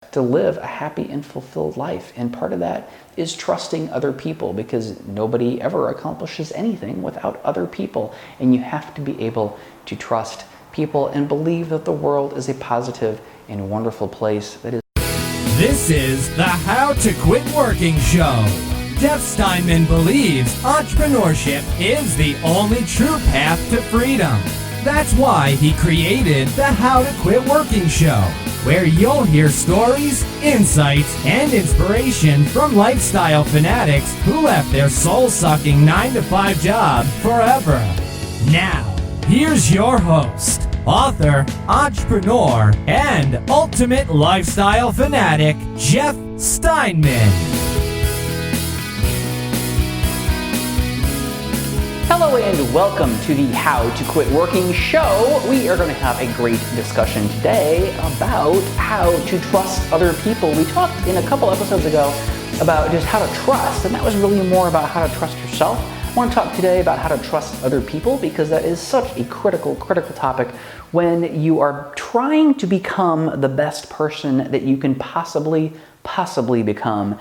to live a happy and fulfilled life. And part of that is trusting other people, because nobody ever accomplishes anything without other people. And you have to be able to trust people and believe that the world is a positive and wonderful place that is. This is the How to Quit Working Show. Jeff Steinman believes entrepreneurship is the only true path to freedom. That's why he created the How to Quit Working Show, where you'll hear stories, insights, and inspiration from lifestyle fanatics who left their soul-sucking 9-to-5 job forever. Now, here's your host, author, entrepreneur, and ultimate lifestyle fanatic, Jeff Steinman. Hello and welcome to the How to Quit Working Show. We are going to have a great discussion today about how to trust other people. We talked in a couple episodes ago about just how to trust, and that was really more about how to trust yourself. I want to talk today about how to trust other people, because that is such a critical topic when you are trying to become the best person that you can possibly become.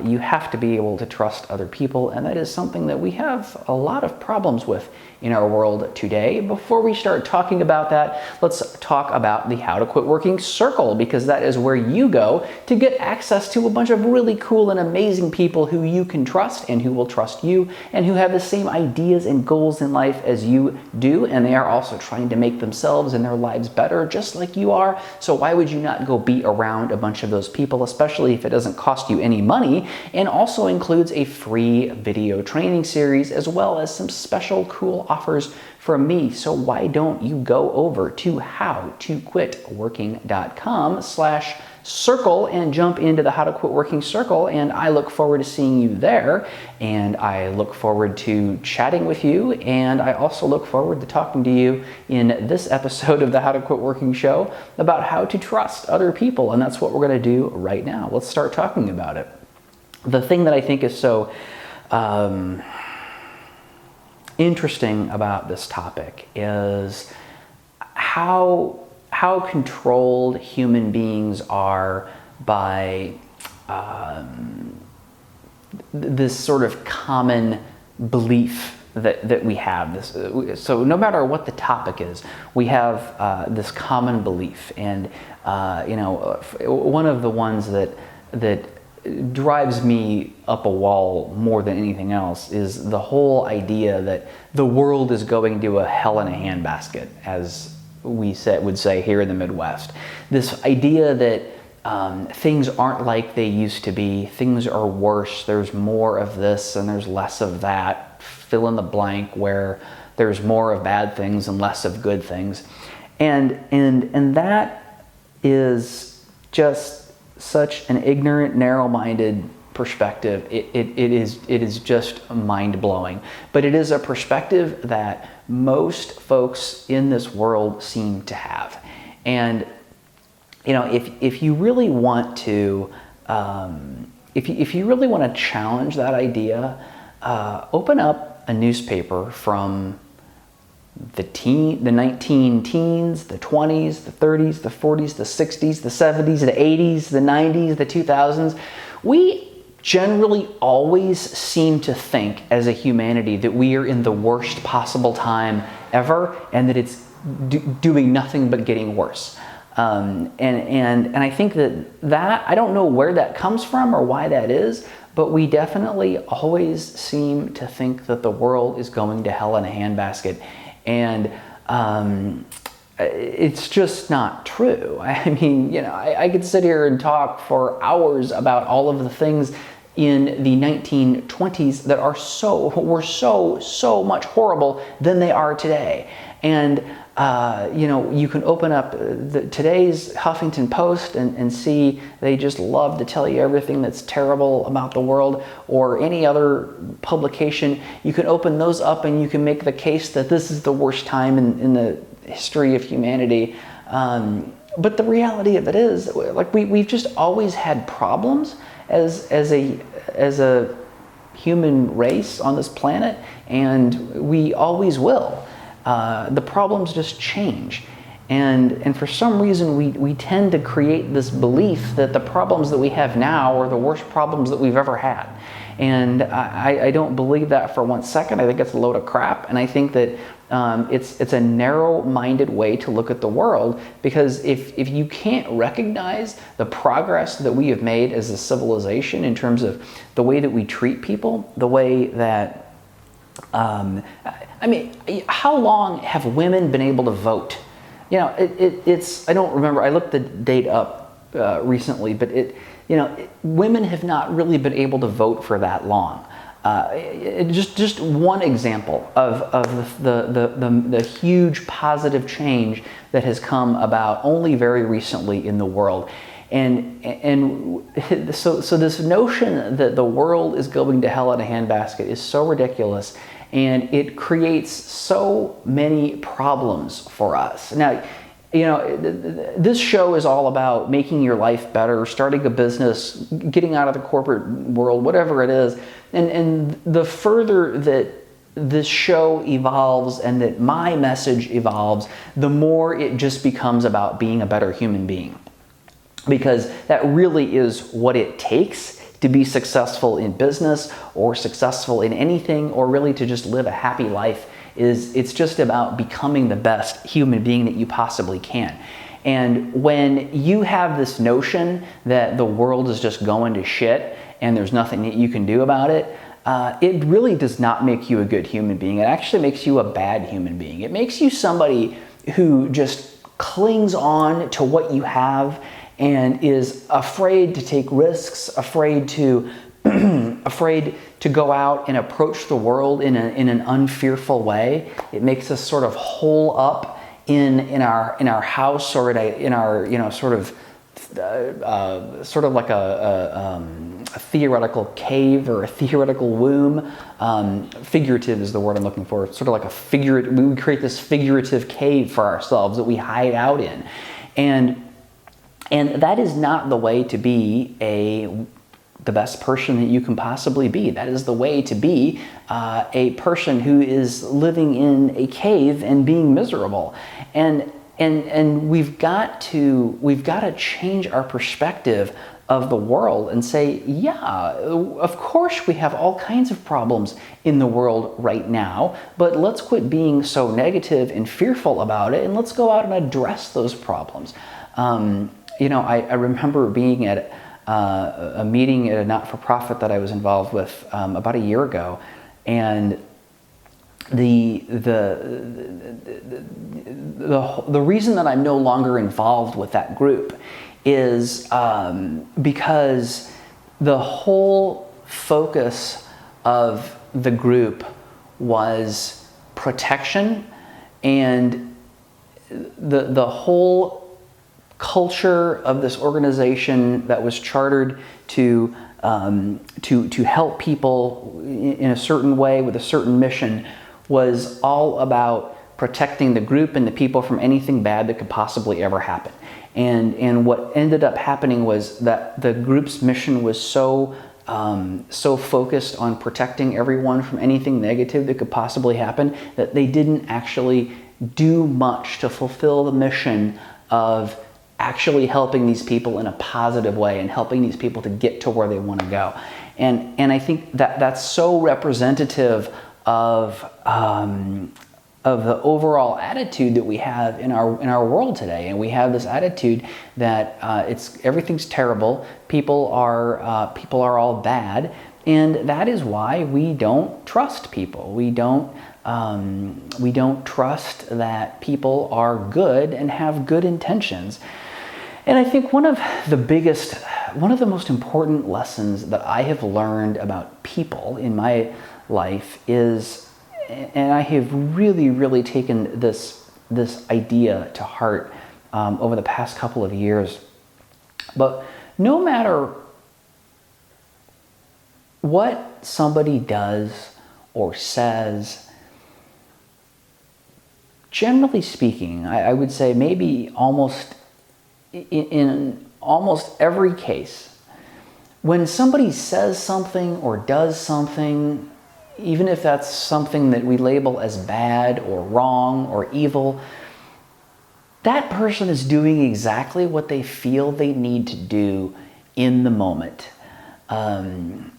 You have to be able to trust other people, and that is something that we have a lot of problems with in our world today. Before we start talking about that, let's talk about the How to Quit Working Circle, because that is where you go to get access to a bunch of really cool and amazing people who you can trust and who will trust you and who have the same ideas and goals in life as you do, and they are also trying to make themselves and their lives better just like you are. So why would you not go be around a bunch of those people, especially if it doesn't cost you any money, and also includes a free video training series as well as some special cool offers from me. So why don't you go over to howtoquitworking.com/circle and jump into the How to Quit Working Circle, and I look forward to seeing you there, and I look forward to chatting with you, and I also look forward to talking to you in this episode of the How to Quit Working Show about how to trust other people, and that's what we're going to do right now. Let's start talking about it. The thing that I think is so interesting about this topic is how controlled human beings are by this sort of common belief that we have. So no matter what the topic is, we have this common belief, and one of the ones that drives me up a wall more than anything else is the whole idea that the world is going to a hell in a handbasket, as we would say here in the Midwest. This idea that things aren't like they used to be, things are worse, there's more of this and there's less of that, fill in the blank, where there's more of bad things and less of good things. And that is just such an ignorant, narrow-minded perspective. It is just mind-blowing. But it is a perspective that most folks in this world seem to have. And if you really want to, if you really want to challenge that idea, open up a newspaper from the 19 teens, the 20s, the 30s, the 40s, the 60s, the 70s, the 80s, the 90s, the 2000s. We generally always seem to think as a humanity that we are in the worst possible time ever, and that it's doing nothing but getting worse. And I think that I don't know where that comes from or why that is, but we definitely always seem to think that the world is going to hell in a handbasket. And it's just not true. I mean, I could sit here and talk for hours about all of the things in the 1920s that were so much horrible than they are today. And you can open up today's Huffington Post and see they just love to tell you everything that's terrible about the world, or any other publication. You can open those up and you can make the case that this is the worst time in the history of humanity. But the reality of it is, like, we've just always had problems as a human race on this planet, and we always will. The problems just change. And for some reason, we tend to create this belief that the problems that we have now are the worst problems that we've ever had. And I don't believe that for 1 second. I think it's a load of crap. And I think that it's a narrow-minded way to look at the world, because if you can't recognize the progress that we have made as a civilization in terms of the way that we treat people, the way that, I mean, how long have women been able to vote? You know, it's, I don't remember, I looked the date up recently, but women have not really been able to vote for that long. Just one example of the huge positive change that has come about only very recently in the world. And so this notion that the world is going to hell in a handbasket is so ridiculous, and it creates so many problems for us. Now, you know, this show is all about making your life better, starting a business, getting out of the corporate world, whatever it is. And the further that this show evolves and that my message evolves, the more it just becomes about being a better human being. Because that really is what it takes to be successful in business or successful in anything, or really to just live a happy life. It's just about becoming the best human being that you possibly can. And when you have this notion that the world is just going to shit and there's nothing that you can do about it, it really does not make you a good human being. It actually makes you a bad human being. It makes you somebody who just clings on to what you have and is afraid to take risks, afraid to go out and approach the world in an unfearful way. It makes us sort of hole up in our house, or in our sort of like a theoretical cave or a theoretical womb. Figurative is the word I'm looking for. It's sort of like a figurative. We create this figurative cave for ourselves that we hide out in, and that is not the way to be the best person that you can possibly be. That is the way to be a person who is living in a cave and being miserable. And we've got to change our perspective of the world and say, yeah, of course we have all kinds of problems in the world right now, but let's quit being so negative and fearful about it, and let's go out and address those problems. I remember being at a meeting at a not-for-profit that I was involved with about a year ago, and the reason that I'm no longer involved with that group is because the whole focus of the group was protection, and the whole culture of this organization that was chartered to help people in a certain way with a certain mission was all about protecting the group and the people from anything bad that could possibly ever happen. And what ended up happening was that the group's mission was so focused on protecting everyone from anything negative that could possibly happen that they didn't actually do much to fulfill the mission of actually helping these people in a positive way and helping these people to get to where they want to go. And I think that that's so representative of the overall attitude that we have in our world today. And we have this attitude that everything's terrible, people are all bad, and that is why we don't trust people. We don't trust that people are good and have good intentions. And I think one of the most important lessons that I have learned about people in my life is, and I have really, really taken this idea to heart over the past couple of years, but no matter what somebody does or says, generally speaking, I would say maybe in almost every case, when somebody says something or does something, even if that's something that we label as bad or wrong or evil, that person is doing exactly what they feel they need to do in the moment. And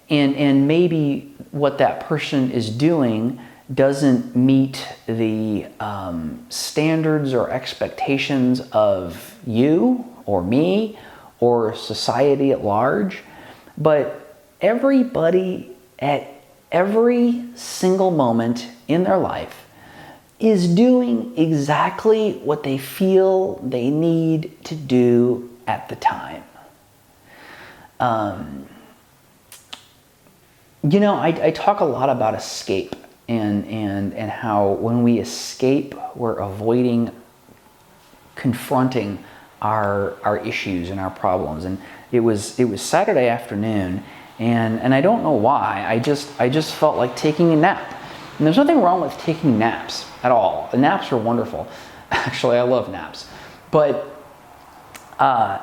maybe what that person is doing doesn't meet the standards or expectations of you or me or society at large, but everybody at every single moment in their life is doing exactly what they feel they need to do at the time. I talk a lot about escape and how when we escape, we're avoiding confronting our issues and our problems. And it was Saturday afternoon, and I don't know why. I just felt like taking a nap. And there's nothing wrong with taking naps at all. The naps are wonderful. Actually, I love naps. But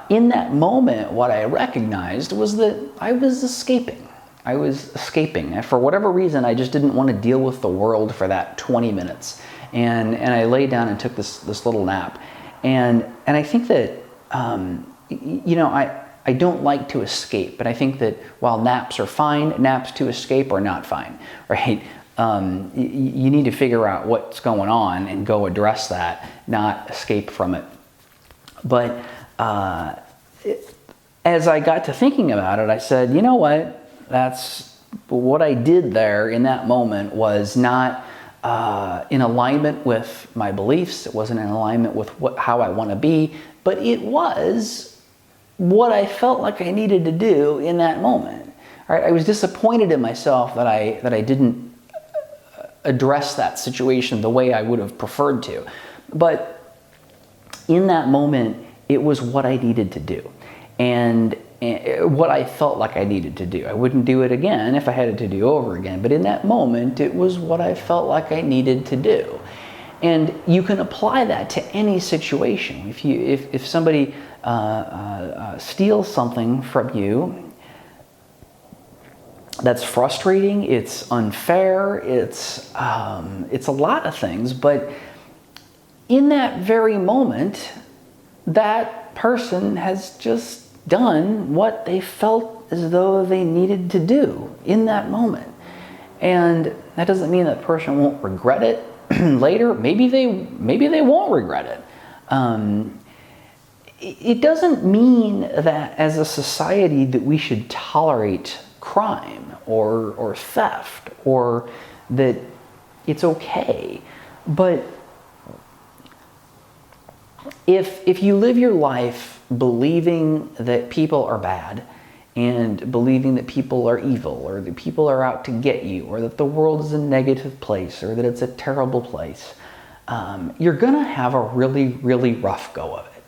in that moment, what I recognized was that I was escaping. And for whatever reason, I just didn't want to deal with the world for that 20 minutes. And I laid down and took this little nap. And I think that, I don't like to escape, but I think that while naps are fine, naps to escape are not fine, right? You need to figure out what's going on and go address that, not escape from it. But as I got to thinking about it, I said, you know what? That's what I did there in that moment was not in alignment with my beliefs. It wasn't in alignment with how I want to be, but it was what I felt like I needed to do in that moment. Right? I was disappointed in myself that I didn't address that situation the way I would have preferred to. But in that moment, it was what I needed to do. And what I felt like I needed to do. I wouldn't do it again if I had it to do over again, but in that moment, it was what I felt like I needed to do. And you can apply that to any situation. If somebody steals something from you, that's frustrating, it's unfair, it's a lot of things, but in that very moment, that person has just done what they felt as though they needed to do in that moment. And that doesn't mean that person won't regret it later. Maybe they won't regret it. It doesn't mean that as a society that we should tolerate crime or theft or that it's okay. But if you live your life believing that people are bad and believing that people are evil or that people are out to get you or that the world is a negative place or that it's a terrible place, you're going to have a really, really rough go of it.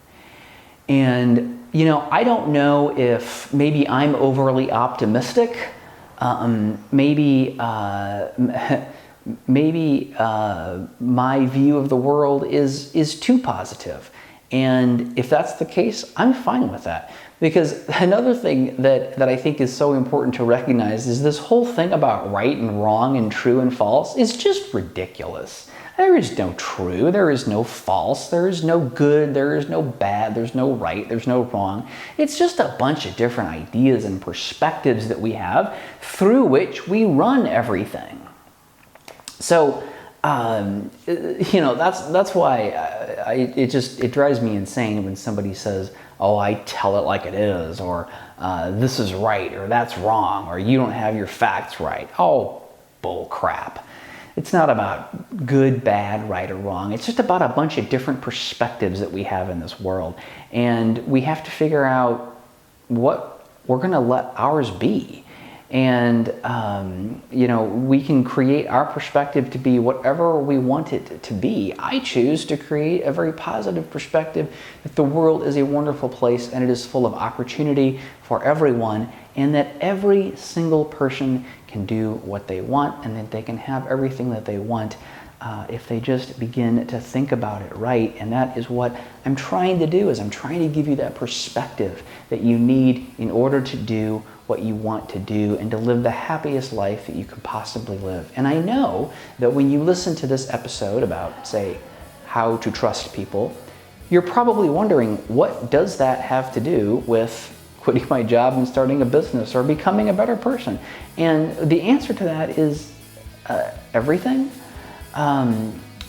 And, I don't know if maybe I'm overly optimistic. Maybe my view of the world is too positive. And if that's the case, I'm fine with that. Because another thing that I think is so important to recognize is this whole thing about right and wrong and true and false is just ridiculous. There is no true, there is no false, there is no good, there is no bad, there's no right, there's no wrong. It's just a bunch of different ideas and perspectives that we have through which we run everything. So, that's why it drives me insane when somebody says, oh, I tell it like it is, or this is right, or that's wrong, or you don't have your facts right. Oh, bull crap. It's not about good, bad, right, or wrong. It's just about a bunch of different perspectives that we have in this world. And we have to figure out what we're going to let ours be. And, we can create our perspective to be whatever we want it to be. I choose to create a very positive perspective that the world is a wonderful place and it is full of opportunity for everyone, and that every single person can do what they want and that they can have everything that they want if they just begin to think about it right. And that is what I'm trying to do, is I'm trying to give you that perspective that you need in order to do what you want to do and to live the happiest life that you can possibly live. And I know that when you listen to this episode about, say, how to trust people, you're probably wondering, what does that have to do with quitting my job and starting a business or becoming a better person? And the answer to that is everything.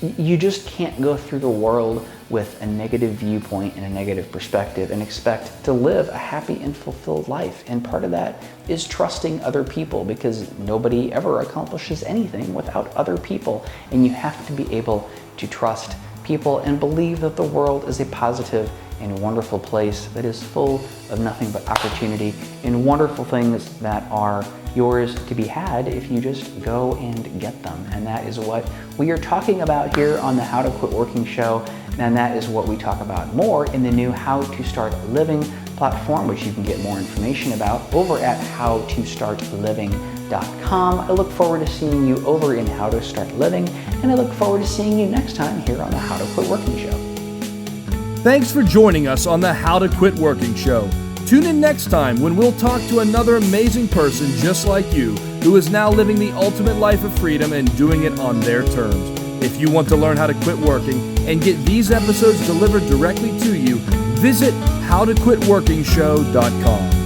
You just can't go through the world with a negative viewpoint and a negative perspective and expect to live a happy and fulfilled life. And part of that is trusting other people, because nobody ever accomplishes anything without other people. And you have to be able to trust people and believe that the world is a positive and wonderful place that is full of nothing but opportunity and wonderful things that are yours to be had if you just go and get them. And that is what we are talking about here on the How to Quit Working show. And that is what we talk about more in the new How to Start Living platform, which you can get more information about over at howtostartliving.com. I look forward to seeing you over in How to Start Living, and I look forward to seeing you next time here on the How to Quit Working show. Thanks for joining us on the How to Quit Working show. Tune in next time when we'll talk to another amazing person just like you, who is now living the ultimate life of freedom and doing it on their terms. If you want to learn how to quit working and get these episodes delivered directly to you, visit howtoquitworkingshow.com.